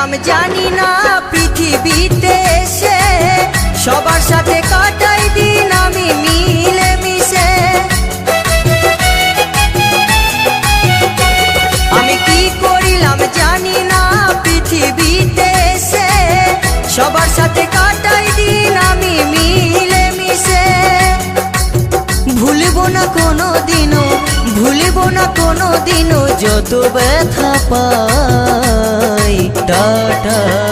করিলাম জানি না পৃথিবীতে এসে সবার সাথে কাটাই দিন আমি মিলে মিশে। আমি কি করিলাম জানি না পৃথিবীতে এসে সবার সাথে কাটাই দিন আমি মিলে মিশে। ভুলবো না কোনো দিনও, ভুলবো না কোনো দিনও যত ব্যথা পাই। টাটা।